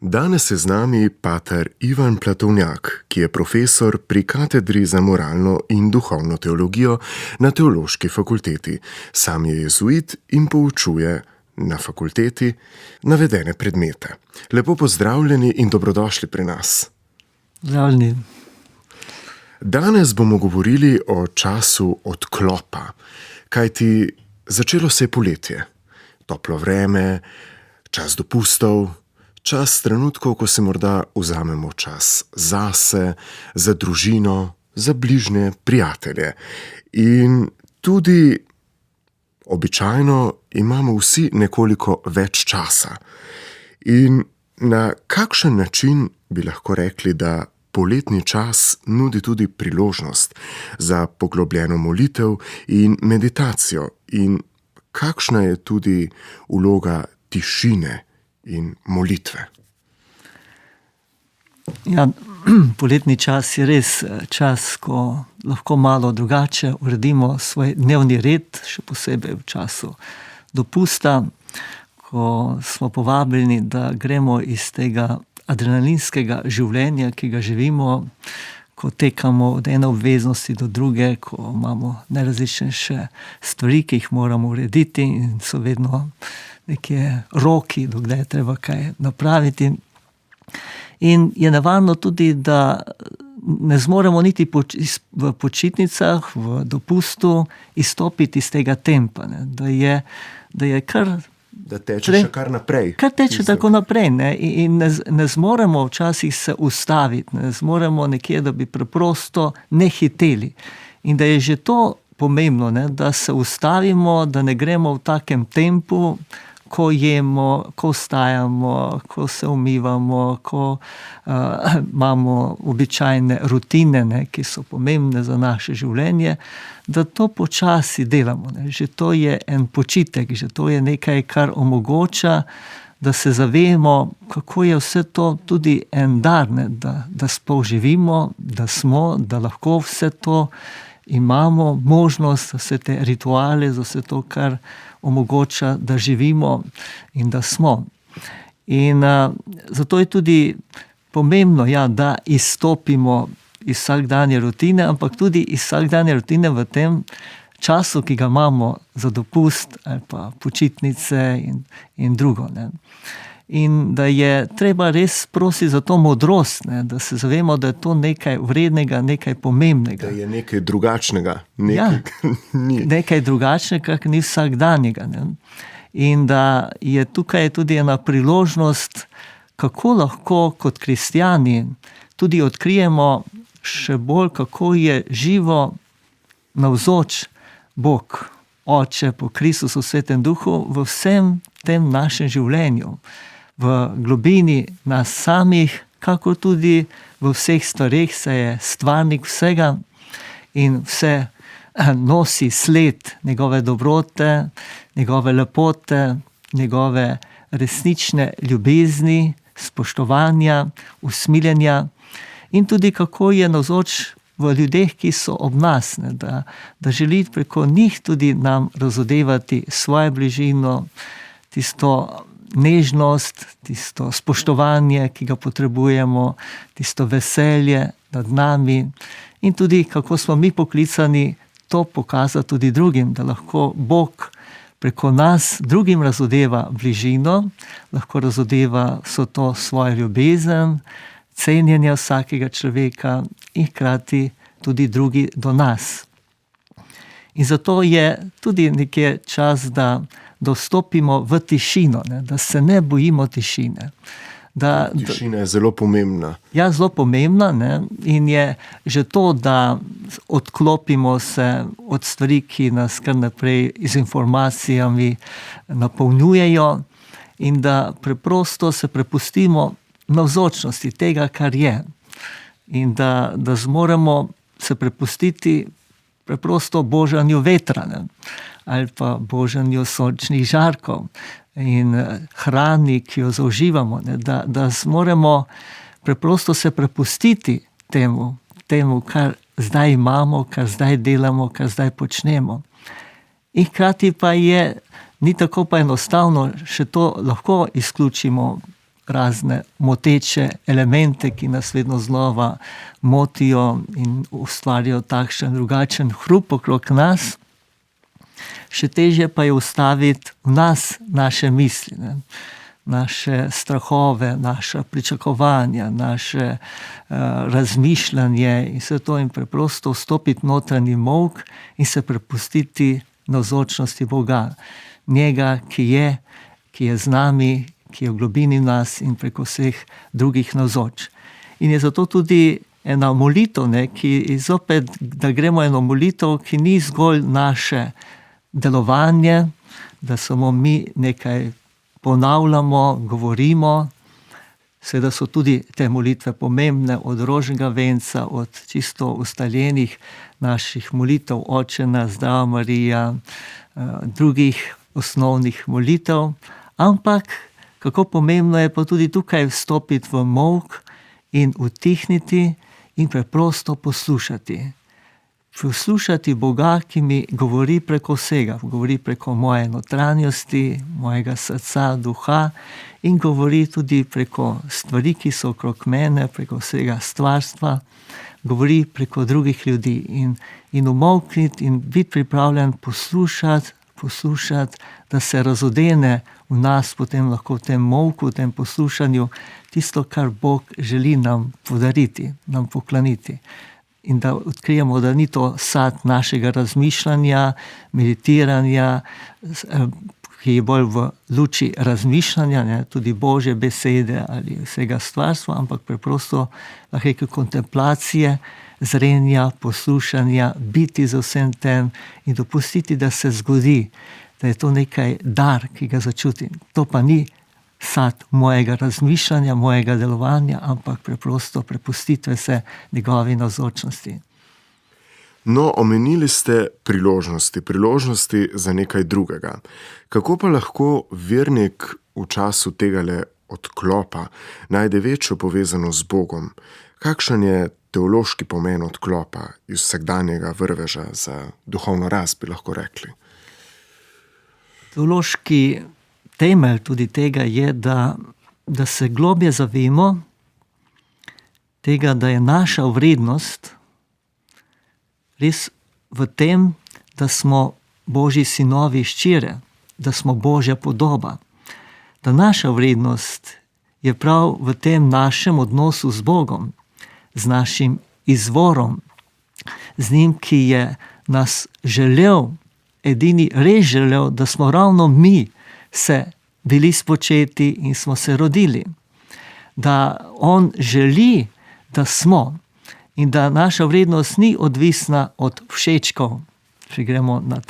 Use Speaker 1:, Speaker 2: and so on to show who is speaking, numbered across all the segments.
Speaker 1: Danes je z nami pater Ivan Platovnjak, ki je profesor pri katedri za moralno in duhovno teologijo na Teološki fakulteti. Sam je jezuit in poučuje na fakulteti navedene predmete. Lepo pozdravljeni in dobrodošli pri nas.
Speaker 2: Zdravljeni.
Speaker 1: Danes bomo govorili o času odklopa, kajti začelo se je poletje. Toplo vreme, čas dopustov, čas trenutkov, ko se morda vzamemo čas zase, za družino, za bližnje prijatelje. In tudi običajno imamo vsi nekoliko več časa. In na kakšen način bi lahko rekli, da poletni čas nudi tudi priložnost za poglobljeno molitev in meditacijo? In kakšna je tudi vloga tišine in molitve?
Speaker 2: Ja, poletni čas je res čas, ko lahko malo drugače uredimo svoj dnevni red, še posebej v času dopusta, ko smo povabljeni, da gremo iz tega adrenalinskega življenja, ki ga živimo, ko tekamo od ene obveznosti do druge, ko imamo najrazličnejše stvari, ki jih moramo urediti in so vedno neke roki, dokdaj je treba kaj napraviti. In je nevarno tudi, da ne zmoremo niti v počitnicah, v dopustu izstopiti iz tega tempa, ne? Da je kar...
Speaker 1: Da teče še kar naprej.
Speaker 2: Kar teče tako naprej, ne? In ne zmoremo včasih se ustaviti, ne zmoremo nekje, da bi preprosto ne hiteli. In da je že to pomembno, ne? Da se ustavimo, da ne gremo v takem tempu, ko jemo, ko vstajamo, ko se umivamo, ko imamo običajne rutine, ne, ki so pomembne za naše življenje, da to počasi delamo, ne. Že to je en počitek, že to je nekaj, kar omogoča, da se zavemo, kako je vse to tudi en dar, ne, da sploh živimo, da smo, da lahko vse to imamo možnost, vse te rituale, za vse to, kar omogoča, da živimo in da smo. In zato je tudi pomembno, ja, da izstopimo iz vsakdanje rutine, ampak tudi iz vsakdanje rutine v tem času, ki ga imamo za dopust ali pa počitnice in drugo, ne. In da je treba res prositi za to modrost, ne, da se zavemo, da je to nekaj vrednega, nekaj pomembnega.
Speaker 1: Da je nekaj drugačnega.
Speaker 2: Nekaj drugačnega, kar ni vsakdanjega. Ne. In da je tukaj tudi ena priložnost, kako lahko kot kristjani tudi odkrijemo še bolj, kako je živo navzoč Bog, Oče po Kristusu Svetem Duhu v vsem tem našem življenju. V globini nas samih, kako tudi v vseh stvareh, se je stvarnik vsega in vse nosi sled njegove dobrote, njegove lepote, njegove resnične ljubezni, spoštovanja, usmiljenja in tudi kako je navzoč v ljudeh, ki so ob nas, ne, da želi preko njih tudi nam razodevati svojo bližino, tisto nežnost, tisto spoštovanje, ki ga potrebujemo, tisto veselje nad nami in tudi kako smo mi poklicani to pokazati tudi drugim, da lahko Bog preko nas drugim razodeva bližino, lahko razodeva vso to svojo ljubezen, cenjenje vsakega človeka in hkrati tudi drugi do nas. In zato je tudi nekje čas, da vstopimo v tišino, ne, da se ne bojimo tišine.
Speaker 1: Tišina je zelo pomembna.
Speaker 2: Ja, zelo pomembna, ne, in je že to, da odklopimo se od stvari, ki nas kar naprej z informacijami napolnjujejo in da preprosto se prepustimo navzočnosti tega, kar je. In da zmoremo se prepustiti preprosto božanju vetra, ne, ali pa božanju sončnih žarkov in hrani, ki jo zaužívamo, ne, da zmoremo preprosto se prepustiti temu, kar zdaj imamo, kar zdaj delamo, kar zdaj počnemo. In hkrati pa ni tako pa enostavno, še to lahko izključimo razne moteče elemente, ki nas vedno znova motijo in ustvarjajo takšen drugačen hrup okrog nas. Še težje pa je ustaviti v nas naše misli, ne? Naše strahove, naša pričakovanja, naše razmišljanje in vse to, in preprosto vstopiti v notranji molk in se prepustiti navzočnosti Boga. Njega, ki je z nami, ki je v globini nas in preko vseh drugih navzoč. In je zato tudi ena molitev, ne, ki zopet, da gremo eno molitev, ki ni zgolj naše delovanje, da samo mi nekaj ponavljamo, govorimo. Seveda so tudi te molitve pomembne, od rožnega venca, od čisto ustaljenih naših molitev, Oče naš, Zdrava Marija, drugih osnovnih molitev. Ampak kako pomembno je pa tudi tukaj vstopiti v molk in utihniti in preprosto poslušati. Poslušati Boga, ki mi govori preko vsega, govori preko moje notranjosti, mojega srca, duha, in govori tudi preko stvari, ki so okrog mene, preko vsega stvarstva, govori preko drugih ljudi. In umolkniti in biti pripravljen poslušati, da se razodene v nas potem lahko v tem molku, v tem poslušanju, tisto, kar Bog želi nam podariti, nam pokloniti. In da odkrijemo, da ni to sad našega razmišljanja, meditiranja, ki je bolj v luči razmišljanja, ne, tudi Božje besede ali vsega stvarstva, ampak preprosto lahko rečem kontemplacije, zrenja, poslušanja, biti za vsem tem in dopustiti, da se zgodi, da je to nekaj dar, ki ga začutim. To pa ni sad mojega razmišljanja, mojega delovanja, ampak preprosto prepustitve se njegovi navzočnosti.
Speaker 1: No, omenili ste priložnosti za nekaj drugega. Kako pa lahko vernik v času tegale odklopa najde večjo povezanost z Bogom? Kakšen je teološki pomen odklopa iz vsakdanjega vrveža za duhovno rast, bi lahko rekli?
Speaker 2: Teološki temelj tudi tega je, da se globje zavemo tega, da je naša vrednost res v tem, da smo Božji sinovi, hčere, da smo Božja podoba. Da naša vrednost je prav v tem našem odnosu z Bogom, z našim izvorom, z njim, ki je nas želel, edini res želel, da smo ravno mi se bili spočeti in smo se rodili. Da on želi, da smo, in da naša vrednost ni odvisna od všečkov, če gremo na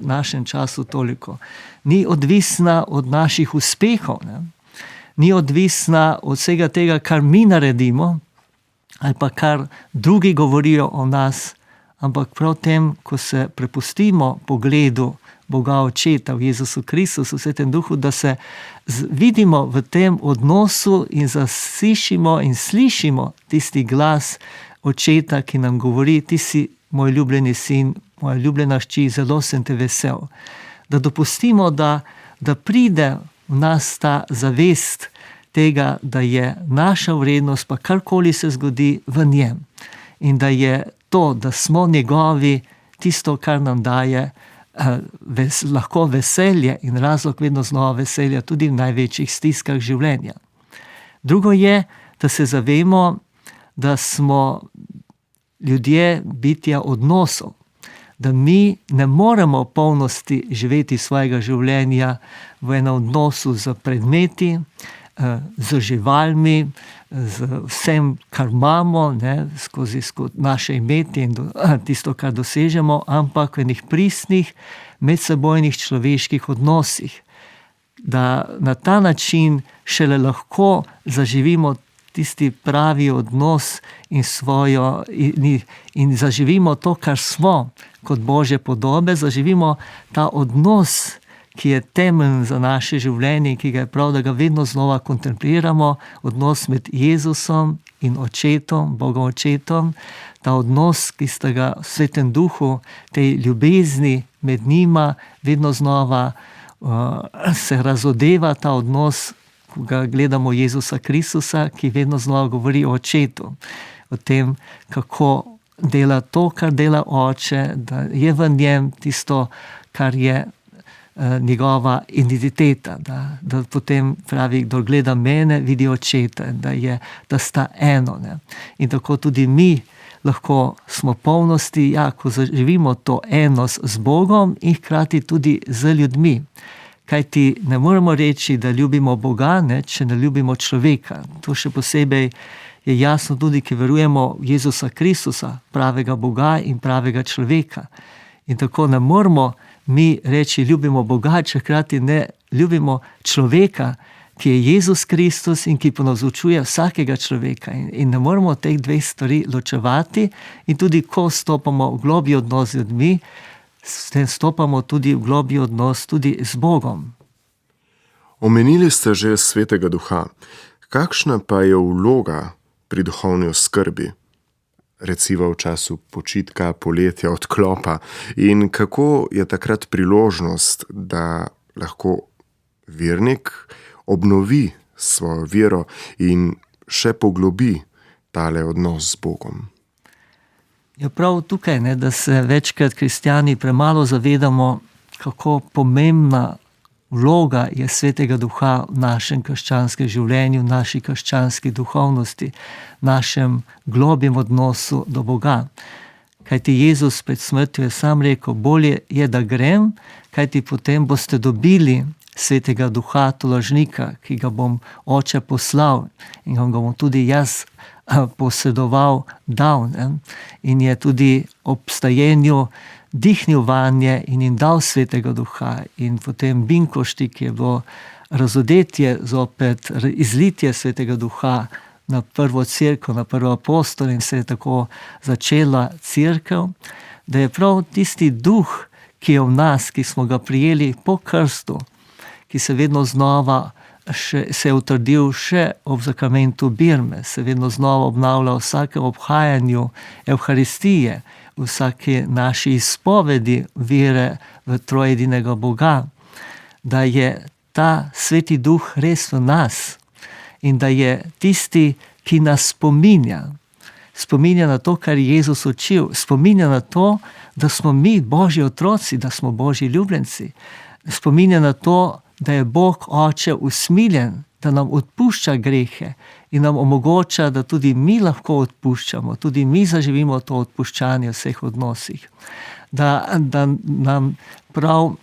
Speaker 2: našem času toliko. Ni odvisna od naših uspehov, ne? Ni odvisna od vsega tega, kar mi naredimo, ali pa kar drugi govorijo o nas, ampak prav tem, ko se prepustimo pogledu Boga Očeta v Jezusu Kristusu, v Svetem Duhu, da se vidimo v tem odnosu in zaslišimo in slišimo tisti glas Očeta, ki nam govori: ti si moj ljubljeni sin, moja ljubljena hči, zelo sem te vesel. Da dopustimo, da pride v nas ta zavest tega, da je naša vrednost, pa karkoli se zgodi, v njem. In da je to, da smo njegovi, tisto, kar nam daje lahko veselje in razlog vedno znova veselja tudi v največjih stiskah življenja. Drugo je, da se zavemo, da smo ljudje bitja odnosov, da mi ne moremo v polnosti živeti svojega življenja v enem odnosu z predmeti, z živalmi, z vsem, kar imamo, ne, skozi naše imetje in tisto, kar dosežemo, ampak v enih pristnih medsebojnih človeških odnosih. Da na ta način šele lahko zaživimo tisti pravi odnos in zaživimo to, kar smo kot Božje podobe, zaživimo ta odnos, ki je temelj za naše življenje, ki ga je prav, da ga vedno znova kontempliramo, odnos med Jezusom in Očetom, Bogom Očetom, ta odnos, ki sta ga v Svetem Duhu, tej ljubezni med njima, vedno znova se razodeva ta odnos, ko ga gledamo Jezusa Kristusa, ki vedno znova govori o očetu, o tem, kako dela to, kar dela oče, da je v njem tisto, kar je njegova identiteta, da potem pravi, kdo gleda mene, vidi očeta, da sta eno. Ne. In tako tudi mi lahko smo polnosti, ko zaživimo to enost z Bogom in hkrati tudi z ljudmi. Kajti ne moremo reči, da ljubimo Boga, ne, če ne ljubimo človeka. To še posebej je jasno tudi, ki verujemo v Jezusa Kristusa, pravega Boga in pravega človeka. In tako ne moremo mi reči, ljubimo Boga, če hkrati ne ljubimo človeka, ki je Jezus Kristus in ki ponavzočuje vsakega človeka. In ne moremo teh dveh stvari ločevati in tudi, ko stopamo v globlji odnos z ljudmi, s tem stopamo tudi v globlji odnos tudi z Bogom.
Speaker 1: Omenili ste že Svetega Duha. Kakšna pa je vloga pri duhovni oskrbi? Recimo v času počitka, poletja, odklopa. In kako je takrat priložnost, da lahko vernik obnovi svojo vero in še poglobi tale odnos z Bogom?
Speaker 2: Je prav tukaj, ne, da se večkrat kristjani premalo zavedamo, kako pomembna vloga je Svetega Duha v našem krščanskem življenju, v naši krščanski duhovnosti, našem globjem odnosu do Boga. Kajti Jezus pred smrtjo je sam rekel, bolje je, da grem, kajti potem boste dobili Svetega Duha, tolažnika, ki ga bom oče poslal in ga bom tudi jaz posedoval, dal. Ne? In je tudi ob stajenju dihnil vanje in jim dal Svetega Duha. In potem Binkošti, ki je bilo razodetje zopet, izlitje Svetega Duha na prvo cerkev, na prvo apostol in se je tako začela cerkev, da je prav tisti duh, ki je v nas, ki smo ga prijeli po krstu, ki se vedno znova se je utrdil še ob zakramentu birme, se vedno znova obnavlja v vsakem obhajanju Evharistije, v vsaki naši izpovedi vere v trojedinega Boga, da je ta Sveti Duh res v nas in da je tisti, ki nas spominja. Spominja na to, kar je Jezus učil, spominja na to, da smo mi Božji otroci, da smo Božji ljubljenci, spominja na to, da je Bog Oče usmiljen, da nam odpušča grehe in nam omogoča, da tudi mi lahko odpuščamo, tudi mi zaživimo to odpuščanje v vseh odnosih. Da nam prav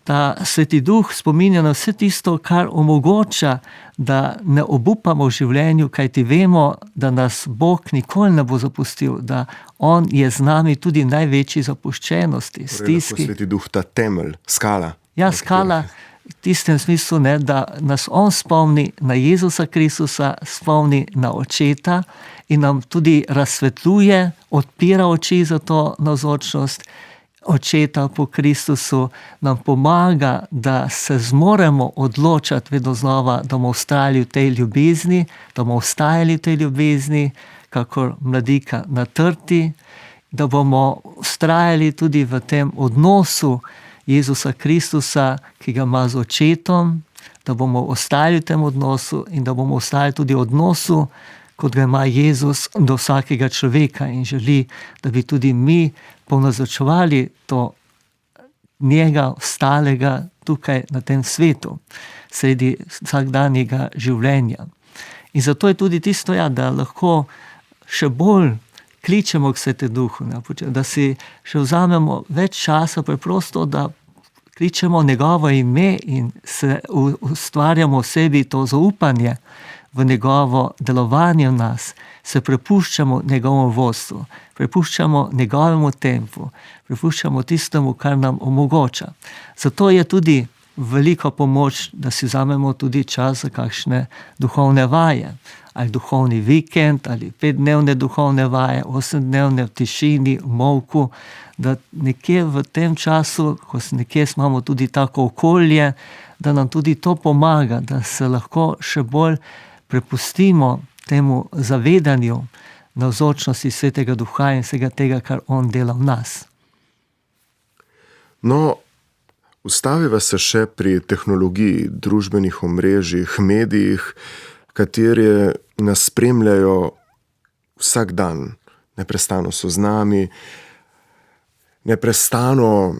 Speaker 2: ta Sveti Duh spominja na vse tisto, kar omogoča, da ne obupamo v življenju, kajti vemo, da nas Bog nikoli ne bo zapustil, da On je z nami tudi v največji zapuščenosti, stiski.
Speaker 1: Sveti Duh, ta temelj, skala.
Speaker 2: Ja, skala v tistem smislu, ne, da nas On spomni na Jezusa Kristusa, spomni na očeta in nam tudi razsvetljuje, odpira oči za to navzočnost očeta po Kristusu, nam pomaga, da se zmoremo odločati vedno znova, da bomo vztrajali v tej ljubezni, da bomo ostajali v tej ljubezni, kakor mladika na trti, da bomo vztrajali tudi v tem odnosu Jezusa Kristusa, ki ga ima z očetom, da bomo ostali v tem odnosu in da bomo ostali tudi v odnosu, kot ga ima Jezus do vsakega človeka in želi, da bi tudi mi ponazorčevali to njega ostalega tukaj na tem svetu, sredi vsakdanjega življenja. In zato je tudi tisto, da lahko še bolj kličemo k Svetemu Duhu, da si še vzamemo več časa preprosto, da kličemo njegovo ime in se ustvarjamo v sebi to zaupanje v njegovo delovanje v nas, se prepuščamo njegovemu vodstvu, prepuščamo njegovemu tempu, prepuščamo tistemu, kar nam omogoča. Zato je tudi veliko pomoč, da si vzamemo tudi čas za kakšne duhovne vaje, ali duhovni vikend, ali 5-dnevne duhovne vaje, 8-dnevne v tišini, v molku, da nekje v tem času, ko nekje imamo tudi tako okolje, da nam tudi to pomaga, da se lahko še bolj prepustimo temu zavedanju navzočnosti Svetega Duha in vsega tega, kar On dela v nas.
Speaker 1: No, Ustaviva se še pri tehnologiji, družbenih omrežjih, medijih, kateri nas spremljajo vsak dan. Neprestano so z nami, neprestano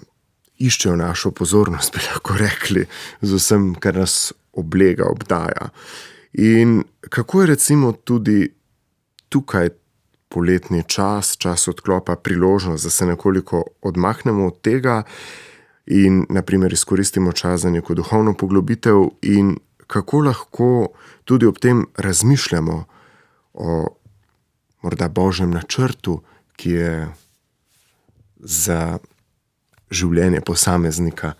Speaker 1: iščejo našo pozornost, bi lahko rekli, z vsem, kar nas oblega, obdaja. In kako je recimo tudi tukaj poletni čas odklopa, priložnost, da se nekoliko odmahnemo od tega in na primer izkoristimo čas za neko duhovno poglobitev in kako lahko tudi ob tem razmišljamo o morda Božjem načrtu, ki je za življenje posameznika,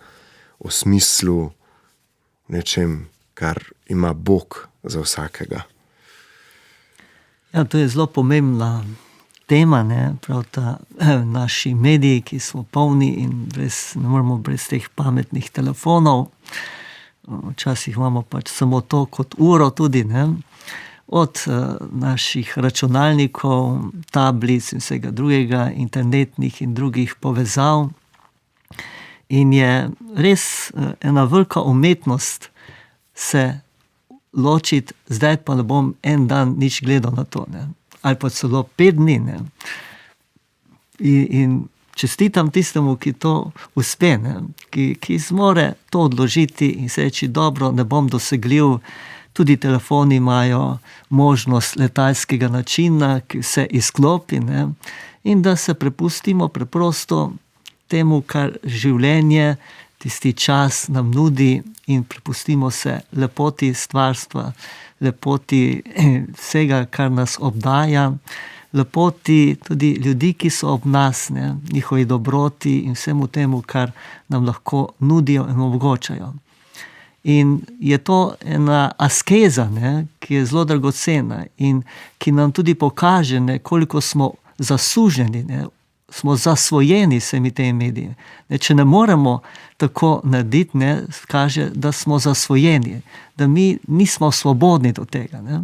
Speaker 1: o smislu, nečem, kar ima Bog za vsakega.
Speaker 2: Ja, to je zelo pomembna tema, ne? Prav ta naši mediji, ki so polni in ne moremo brez teh pametnih telefonov. Včasih imamo pač samo to kot uro tudi, ne? Od naših računalnikov, tablic in vsega drugega, internetnih in drugih povezav. In je res ena velika umetnost se ločiti, zdaj pa ne bom en dan nič gledal na to, ne? Ali pa celo 5 dni. Ne? In čestitam tistemu, ki to uspe, ne? Ki zmore to odložiti in se reči, dobro, ne bom dosegljiv, tudi telefoni imajo možnost letalskega načina, ki vse izklopi, ne? In da se prepustimo preprosto temu, kar življenje, tisti čas nam nudi in prepustimo se lepoti stvarstva, lepoti vsega, kar nas obdaja, lepoti tudi ljudi, ki so ob nas, ne? Njihovi dobroti in vsemu temu, kar nam lahko nudijo in omogočajo. In je to ena askeza, ne? Ki je zelo dragocena in ki nam tudi pokaže, ne? Koliko smo zasuženi, ne? Smo zasvojeni vsemi temi mediji. Če ne moremo tako narediti, ne, kaže, da smo zasvojeni, da mi nismo svobodni do tega. Ne.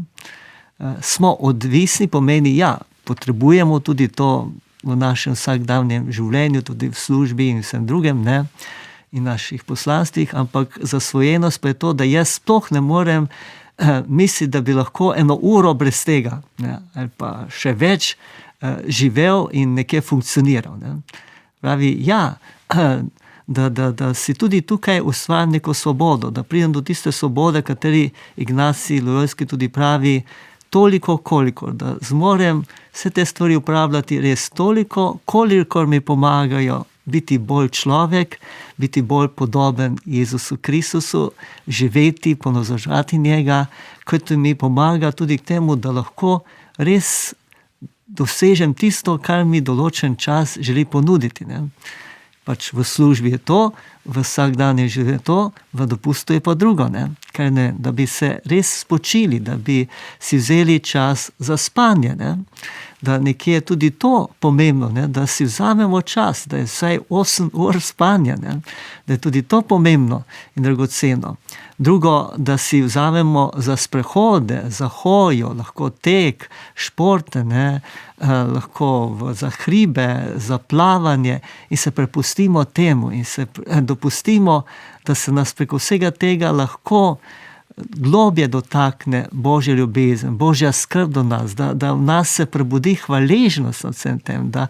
Speaker 2: Smo odvisni, pomeni, ja, potrebujemo tudi to v našem vsakdanjem življenju, tudi v službi in vsem drugem, ne, in naših poslanstvih, ampak zasvojenost pa je to, da jaz sploh ne morem misliti, da bi lahko 1 uro brez tega, ne, ali pa še več živel in nekje funkcioniral. Ne. Pravi, ja, da si tudi tukaj ustvarim neko svobodo, da pridem do tiste svobode, kateri Ignacij Lojolski tudi pravi, toliko, koliko, da zmorem vse te stvari uporabljati res toliko, kolikor mi pomagajo biti bolj človek, biti bolj podoben Jezusu Kristusu, živeti, ponazoržati njega, kot mi pomaga tudi k temu, da lahko res dosežem tisto, kar mi določen čas želi ponuditi. Ne. Pač v službi je to, v vsakdanjem življenju je to, v dopustu je pa drugo. Ne. Ker ne, da bi se res spočili, da bi si vzeli čas za spanje. Ne. Da nekje je tudi to pomembno, ne, da si vzamemo čas, da je vsaj 8 ur spanja, ne, da je tudi to pomembno in dragoceno. Drugo, da si vzamemo za sprehode, za hojo, lahko tek, športe, ne, lahko za hribe, za plavanje in se prepustimo temu in se dopustimo, da se nas preko vsega tega lahko globje dotakne Božja ljubezen, Božja skrb do nas, da v nas se prebudi hvaležnost nad vsem tem, da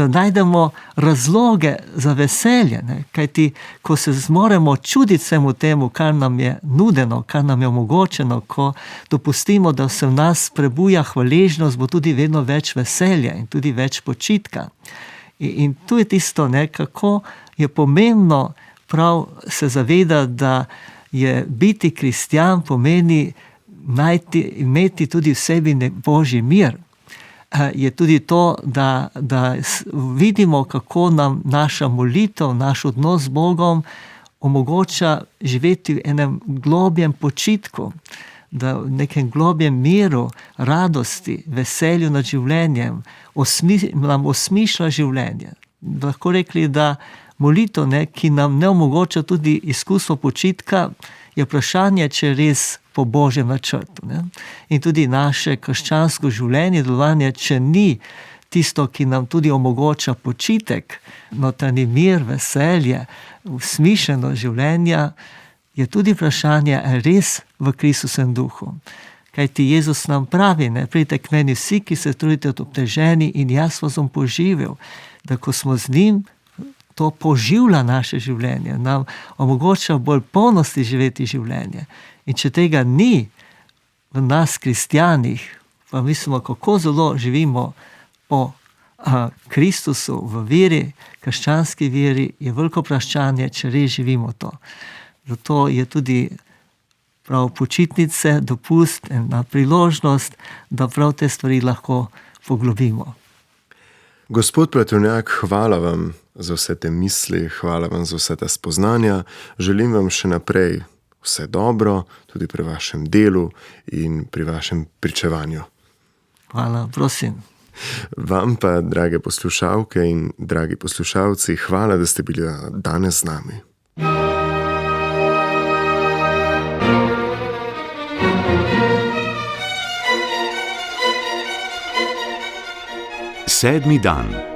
Speaker 2: najdemo razloge za veselje, ne? Kajti ko se zmoremo čuditi vsemu temu, kar nam je nudeno, kar nam je omogočeno, ko dopustimo, da se v nas prebuja hvaležnost, bo tudi vedno več veselja in tudi več počitka. In tu je tisto, ne, kako je pomembno prav se zavedati, da je biti kristjan pomeni imeti tudi v sebi Božji mir. Je tudi to, da vidimo, kako nam naša molitev, naš odnos z Bogom omogoča živeti v enem globjem počitku, da v nekem globjem miru, radosti, veselju nad življenjem, nam osmišlja življenje. Lahko rekli, da molitev, ne, ki nam ne omogoča tudi izkustvo počitka, je vprašanje, če res po Božjem načrtu. Ne. In tudi naše krščansko življenje, delovanje, če ni tisto, ki nam tudi omogoča počitek, notranji mir, veselje, smišljenost življenja, je tudi vprašanje, ali res v Kristusovem duhu. Kajti Jezus nam pravi, ne, pridite k meni vsi, ki se trudite obteženi, in jaz vas bom poživil. Da ko smo z njim, to poživlja naše življenje, nam omogoča bolj polnosti živeti življenje. In če tega ni v nas, kristjanih, pa mislimo, kako zelo živimo po Kristusu v veri, krščanski veri, je veliko vprašanje, če res živimo to. Zato je tudi prav počitnice, dopust, ena priložnost, da prav te stvari lahko poglobimo.
Speaker 1: Gospod Pletenjak, hvala vam za vse te misli, hvala vam za vse te spoznanja. Želim vam še naprej vse dobro, tudi pri vašem delu in pri vašem pričevanju.
Speaker 2: Hvala, prosim.
Speaker 1: Vam pa, drage poslušalke in dragi poslušalci, hvala, da ste bili danes z nami.
Speaker 3: Sedmi dan.